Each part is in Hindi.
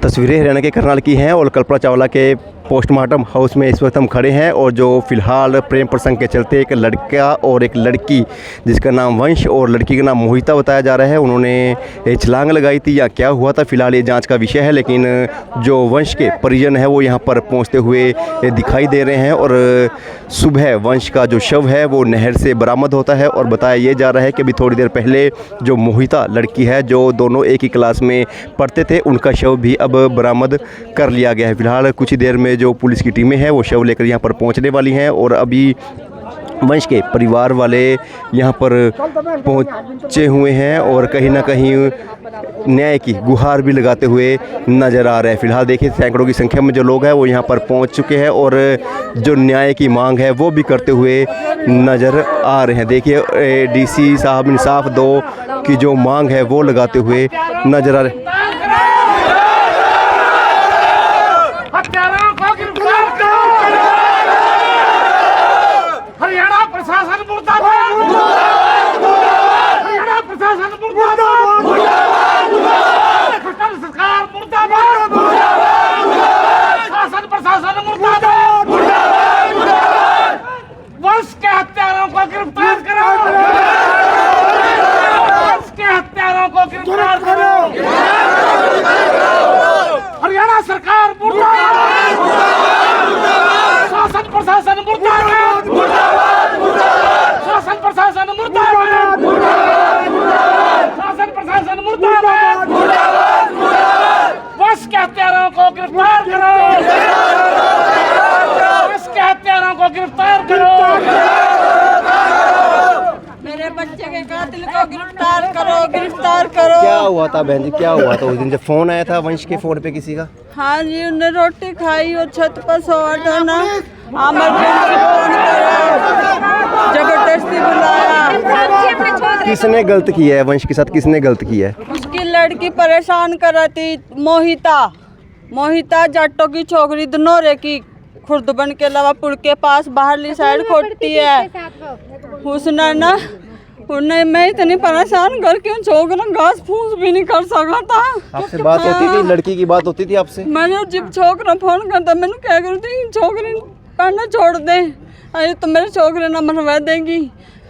तस्वीरें हरियाणा के करनाल की हैं और कल्पना चावला के पोस्टमार्टम हाउस में इस वक्त हम खड़े हैं और जो फिलहाल प्रेम प्रसंग के चलते एक लड़का और एक लड़की जिसका नाम वंश और लड़की का नाम मोहिता बताया जा रहा है, उन्होंने छलांग लगाई थी या क्या हुआ था फिलहाल ये जांच का विषय है। लेकिन जो वंश के परिजन है वो यहाँ पर पहुँचते हुए दिखाई दे रहे हैं और सुबह वंश का जो शव है वो नहर से बरामद होता है और बताया ये जा रहा है कि अभी थोड़ी देर पहले जो मोहिता लड़की है जो दोनों एक ही क्लास में पढ़ते थे उनका शव भी अब बरामद कर लिया गया है। फिलहाल कुछ ही देर में जो पुलिस की टीमें हैं वो शव लेकर यहाँ पर पहुँचने वाली हैं और अभी वंश के परिवार वाले यहाँ पर पहुँचे हुए हैं और कहीं ना कहीं न्याय की गुहार भी लगाते हुए नज़र आ रहे हैं। फिलहाल देखिए सैकड़ों की संख्या में जो लोग हैं वो यहाँ पर पहुँच चुके हैं और जो न्याय की मांग है वो भी करते हुए नज़र आ रहे हैं। देखिए डीसी साहब इंसाफ दो की जो मांग है वो लगाते हुए नज़र आ रहे हैं। हरियाणा प्रशासन मुर्दाबाद, हरियाणा प्रशासन मुर्दाबाद, खट्टर सरकार मुर्दाबाद, शासन प्रशासन मुर्दाबाद, वंश के हत्यारों को गिरफ्तार करो, वंश के हत्यारों को गिरफ्तार करो, हरियाणा सरकार मुर्दाबाद, शासन प्रशासन मुर्दाबाद, शासन प्रशासन मुर्दाबाद, शासन प्रशासन मुर्दाबाद, वंश के हत्यारों को गिरफ्तार करो, वंश के हत्यारों को गिरफ्तार करो, मेरे बच्चे के कातिल को गिरफ्तार करो, गिरफ्तार करो। क्या हुआ था बहन जी, क्या हुआ था उस दिन जब फ़ोन आया था वंश के फ़ोन पे किसी का? हाँ जी, उन्होंने रोटी खाई और छत पर सोया था ना, इमरजेंसी फोन करा, जबरदस्ती बुलाया। किसने गलत किया है वंश के साथ, किसने गलत किया है? उसकी लड़की परेशान कर रही थी, मोहिता जाटो की छोकरी धनोरे की खुर्दबन के अलावा पुल के पास बाहरली साइड खोटती है। उसने ना उन्हें मैं इतनी परेशान करके छोकरा घास फूस भी नहीं कर सका था। आपसे बात होती थी, लड़की की बात होती थी आपसे? मैंने जब छोकरा फोन करता मैंने क्या करती छोकरी पढ़ना छोड़ दे, अरे तो मेरे छोकरे न मरवा देगी।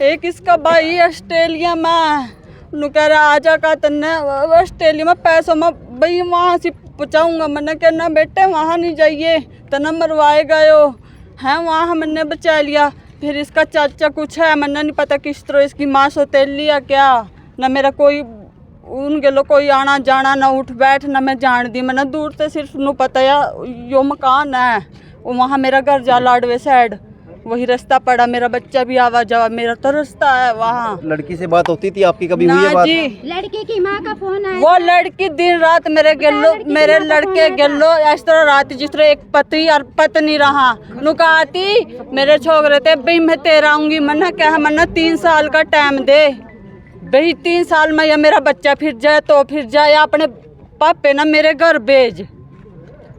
एक इसका भाई ऑस्ट्रेलिया में कह रहा आजा का तन्ने ऑस्ट्रेलिया में पैसों में भाई वहाँ से पहुँचाऊँगा। मैंने कहा ना बेटे वहाँ नहीं जाइए तना मरवाए गए हैं, वहाँ मैंने बचा लिया। फिर इसका चाचा कुछ है मैंने नहीं पता किस तरह इसकी माँ सोतेल लिया क्या ना, मेरा कोई उन गेलो कोई आना जाना ना उठ बैठ ना मैं जान दी। मैंने दूर से सिर्फ नू पता या यो मकान है वहाँ मेरा घर जा लाडवे साइड वही रास्ता पड़ा, मेरा बच्चा भी आवा जावा मेरा तो रास्ता है वहाँ। लड़की से बात होती थी आपकी कभी हुई है बात? जी लड़की की माँ का फोन आया, वो लड़की दिन रात मेरे गेलो मेरे लड़के गेलो इस तरह रात जिस तरह एक पति और पत्नी रहा नुका आती मेरे छोकरे थे भाई मैं तेरा आऊंगी। मैंने कहा मैंने 3 साल का टाइम दे भाई, 3 साल में या मेरा बच्चा फिर जाए तो फिर जाए अपने पापे ना मेरे घर भेज।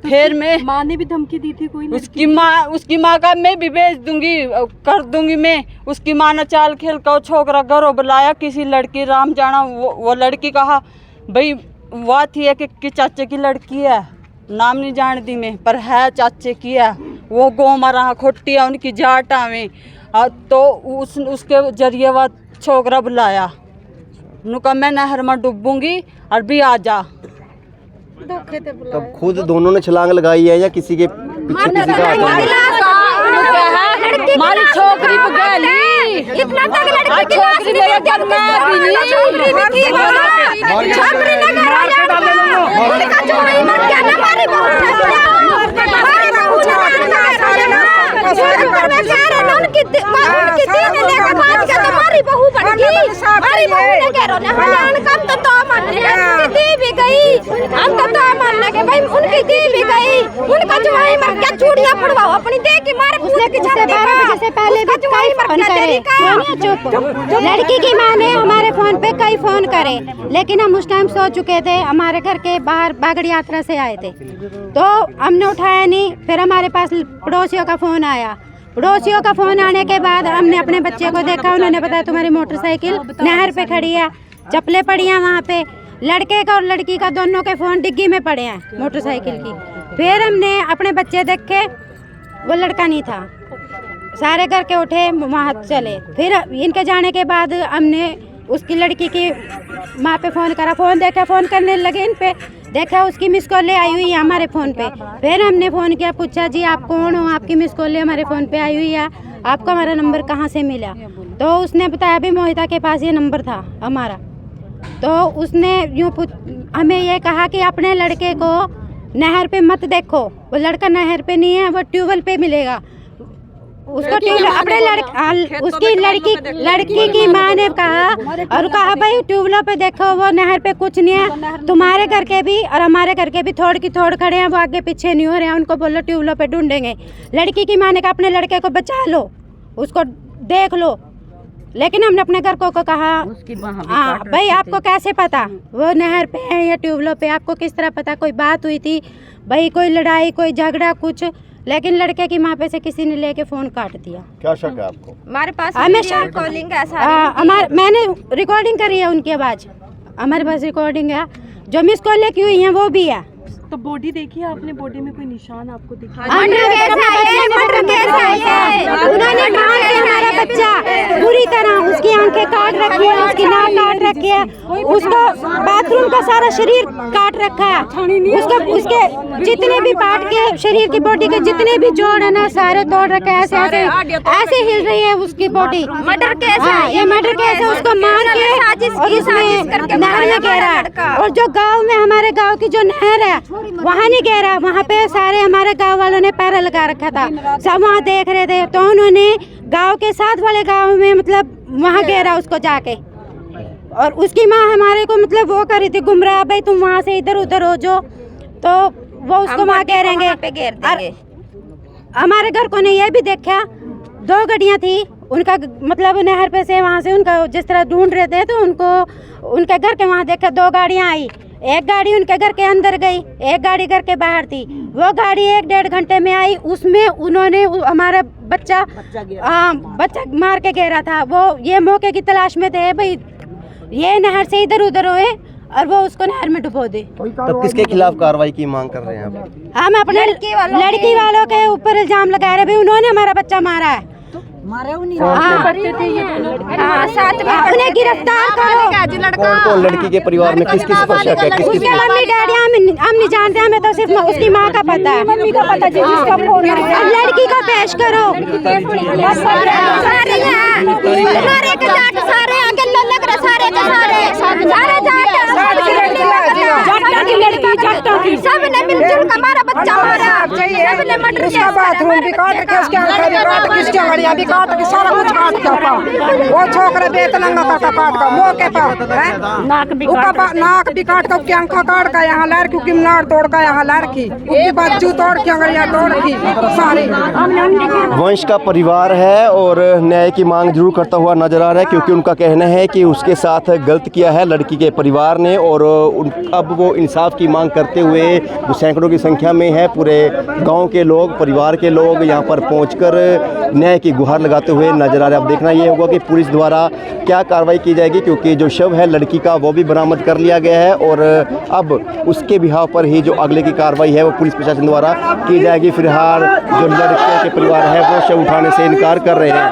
फिर मैं माँ ने भी धमकी दी थी कोई उसकी माँ का मैं भी भेज दूंगी कर दूंगी मैं। उसकी माँ ने चाल खेल का छोकरा घरों बुलाया किसी लड़की राम जाना, वो लड़की कहा भाई वाह थी है कि चाचे की लड़की है, नाम नहीं जान दी मैं पर है चाचे की है, वो गो मारा खोटी है उनकी जाटा में। तो उसके जरिए वह छोकरा बुलाया नुका मैं नहर में डूबूंगी और भी आ जा। तब खुद दोनों ने छलांग लगाई है या किसी के पीछे किसी का? हमारी छोकरी बगैली इतना तक लड़की छोकरी मेरे घर में भी नहीं लड़की की माँ ने हमारे फोन पे कई फोन करे लेकिन हम उस टाइम सो चुके थे, हमारे घर के बाहर बागड़ यात्रा से आए थे तो हमने उठाया नहीं। फिर हमारे पास पड़ोसियों का फोन आया, पड़ोसियों का फोन आने के बाद हमने अपने बच्चे को देखा, उन्होंने बताया तुम्हारी मोटरसाइकिल नहर पे खड़ी है, चप्पलें पड़ी हैं वहाँ पे। लड़के का और लड़की का दोनों के फ़ोन डिग्गी में पड़े हैं मोटरसाइकिल की। फिर हमने अपने बच्चे देखे, वो लड़का नहीं था। सारे घर के उठे, वहाँ चले। फिर इनके जाने के बाद हमने उसकी लड़की की माँ पे फ़ोन करा, फ़ोन देखा, फ़ोन करने लगे इन पे, देखा उसकी मिस कॉलें आई हुई है हमारे फ़ोन पे। फिर हमने फ़ोन किया, पूछा जी आप कौन हो, आपकी मिस कॉलें हमारे फ़ोन पे आई हुई है, आपका हमारा नंबर कहाँ से मिला? तो उसने बताया भी मोहिता के पास ये नंबर था हमारा। तो उसने हमें ये कहा कि अपने लड़के को नहर पे मत देखो, वो लड़का नहर पे नहीं है, वो ट्यूबवेल पे मिलेगा उसको। अपने उसकी लड़की की माँ ने कहा और कहा भाई ट्यूबवेल पे देखो, वो नहर पे कुछ नहीं है, तुम्हारे घर के भी और हमारे घर के भी थोड़ की थोड़ खड़े हैं, वो आगे पीछे नहीं हो रहे हैं, उनको बोलो ट्यूबवेल पे ढूंढेंगे। लड़की की माँ ने कहा अपने लड़के को बचा लो, उसको देख लो। लेकिन हमने अपने घर को कहा हाँ भाई आपको कैसे पता वो नहर पे है या ट्यूबवेल पे, आपको किस तरह पता? कोई बात हुई थी भाई, कोई लड़ाई, कोई झगड़ा कुछ? लेकिन लड़के की माँ पे से किसी ने लेके फ़ोन काट दिया। क्या शक है आपको? हमारे पास हमेशा कॉलिंग ऐसा मैंने रिकॉर्डिंग करी है उनकी आवाज़, हमारे पास रिकॉर्डिंग है, जो मिस कॉल की हुई है वो भी है। तो बॉडी देखी आपने? बॉडी में कोई निशान आपको दिखा? उन्होंने मार के हमारा बच्चा पूरी तरह, उसकी आंखें काट रखी है, उसकी नाक काट रखी है, उसको बाथरूम का सारा शरीर काट रखा है, उसको उसके जितने भी पार्ट के शरीर की बॉडी के जितने भी जोड़ है ना सारे तोड़ रखे हैं। ऐसे हिल रही है उसकी बॉडी। मर्डर केस है ये, मर्डर केस है। उसको मार के और उसमें नहर में गिरा, और जो गाँव में हमारे गाँव की जो नहर है वहाँ नहीं गिरा, वहाँ पे सारे हमारे गांव वालों ने पैरा लगा रखा था, सब वहाँ देख रहे थे। तो उन्होंने गांव के साथ वाले गांव में मतलब वहाँ गिरा उसको जाके, और उसकी माँ हमारे को मतलब वो कर रही थी गुमराह, भाई तुम वहाँ से इधर उधर हो जो, तो वो उसको वहाँ घेरेंगे। हमारे घर को ने ये भी देखा, 2 गाड़ियाँ थी उनका, मतलब नहर पे से वहाँ से उनका जिस तरह ढूंढ रहे थे, तो उनको उनके घर के वहाँ देखा 2 गाड़ियाँ आई, एक गाड़ी उनके घर के अंदर गई, एक गाड़ी घर के बाहर थी। वो गाड़ी 1-1.5 घंटे में आई, उसमें उन्होंने हमारा बच्चा मार के घेरा था। वो ये मौके की तलाश में थे भाई, ये नहर से इधर उधर हुए और वो उसको नहर में डुबो दे। तब किसके खिलाफ कार्रवाई की मांग कर रहे हैं आप? हम अपने लड़की वालों के ऊपर इल्जाम लगा रहे, भाई उन्होंने हमारा बच्चा मारा है। उन्हें गिरफ्तार करो। कौन लड़की के परिवार में किस किस पर शक है? उसके मम्मी डैडी हम नहीं जानते, हमें तो सिर्फ उसकी माँ का पता है, मम्मी का पता जिसका फोन है। लड़की को पेश करो। सब ने मिलजुल कर हमारा बच्चा मारा, सबने मर्डर किया, बाथरूम भी काट के उसके आंखें भी काट के उसकी अंगड़ियां भी काट के सारा कुछ काट के वो छोकरा बेतलंगा काटा काट का मौके पर नाक भी काट के उसकी आंखें काट का, यहाँ लड़की की नार तोड़ का, यहाँ लड़की उसकी बाजू तोड़ के अंगड़ियां तोड़ की सारी। वंश का परिवार है और न्याय की मांग जरूर करता हुआ नजर आ रहा है, क्योंकि उनका कहना है कि उसके साथ गलत किया है लड़की के परिवार ने, और अब वो इंसाफ की मांग करते हुए जो सैकड़ों की संख्या में है पूरे गांव के लोग, परिवार के लोग यहाँ पर पहुंचकर न्याय की गुहार लगाते हुए नजर आ रहे हैं। अब देखना ये होगा कि पुलिस द्वारा क्या कार्रवाई की जाएगी, क्योंकि जो शव है लड़की का वो भी बरामद कर लिया गया है, और अब उसके बिहाव पर ही जो अगले की कार्रवाई है वो पुलिस प्रशासन द्वारा की जाएगी। फिलहाल जो लड़के के परिवार है वो शव उठाने से इनकार कर रहे हैं।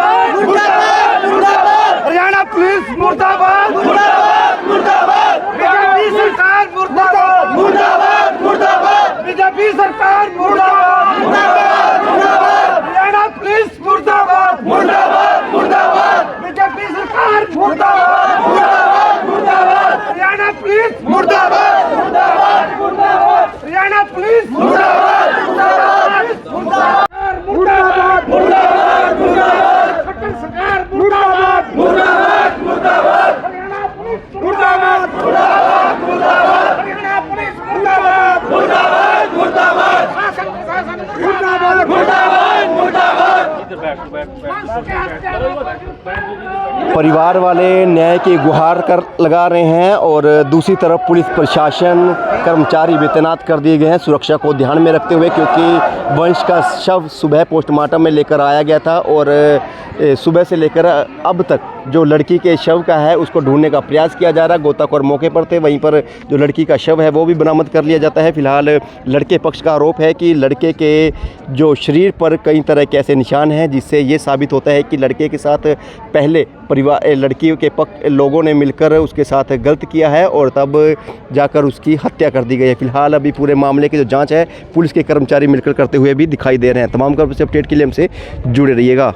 हरियाणा पुलिस मुर्दाबाद, मुर्दाबाद, मुर्दाबाद, बीजेपी सरकार मुर्दाबाद, मुर्दाबाद, मुर्दाबाद, बीजेपी सरकार मुर्दाबाद, मुर्दाबाद, मुर्दाबाद, हरियाणा पुलिस मुर्दाबाद, मुर्दाबाद, मुर्दाबाद, बीजेपी सरकार मुर्दाबाद, मुर्दाबाद, मुर्दाबाद, हरियाणा पुलिस मुर्दाबाद, मुर्दाबाद, मुर्दाबाद, हरियाणा पुलिस मुर्दाबाद, मुर्दाबाद, मुर्दाबाद, मुर्दाबाद, मुर्दाबाद, मुर्दाबाद, सरकार मुर्दाबाद, मुर्दाबाद, मुर्दाबाद, हरियाणा पुलिस मुर्दाबाद, मुर्दाबाद, मुर्दाबाद, हरियाणा पुलिस मुर्दाबाद, मुर्दाबाद, मुर्दाबाद, शासन प्रशासन मुर्दाबाद, मुर्दाबाद, मुर्दाबाद। परिवार वाले न्याय की गुहार कर लगा रहे हैं, और दूसरी तरफ पुलिस प्रशासन कर्मचारी भी तैनात कर दिए गए हैं सुरक्षा को ध्यान में रखते हुए, क्योंकि वंश का शव सुबह पोस्टमार्टम में लेकर आया गया था और सुबह से लेकर अब तक जो लड़की के शव का है उसको ढूंढने का प्रयास किया जा रहा है। गोताखोर मौके पर थे, वहीं पर जो लड़की का शव है वो भी बरामद कर लिया जाता है। फिलहाल लड़के पक्ष का आरोप है कि लड़के के जो शरीर पर कई तरह के ऐसे निशान हैं जिससे ये साबित होता है कि लड़के के साथ पहले परिवार लड़की के लोगों ने मिलकर उसके साथ गलत किया है और तब जाकर उसकी हत्या कर दी गई है। फिलहाल अभी पूरे मामले की जो जांच है पुलिस के कर्मचारी मिलकर करते हुए भी दिखाई दे रहे हैं। तमाम खबरों से अपडेट के लिए हमसे जुड़े रहिएगा।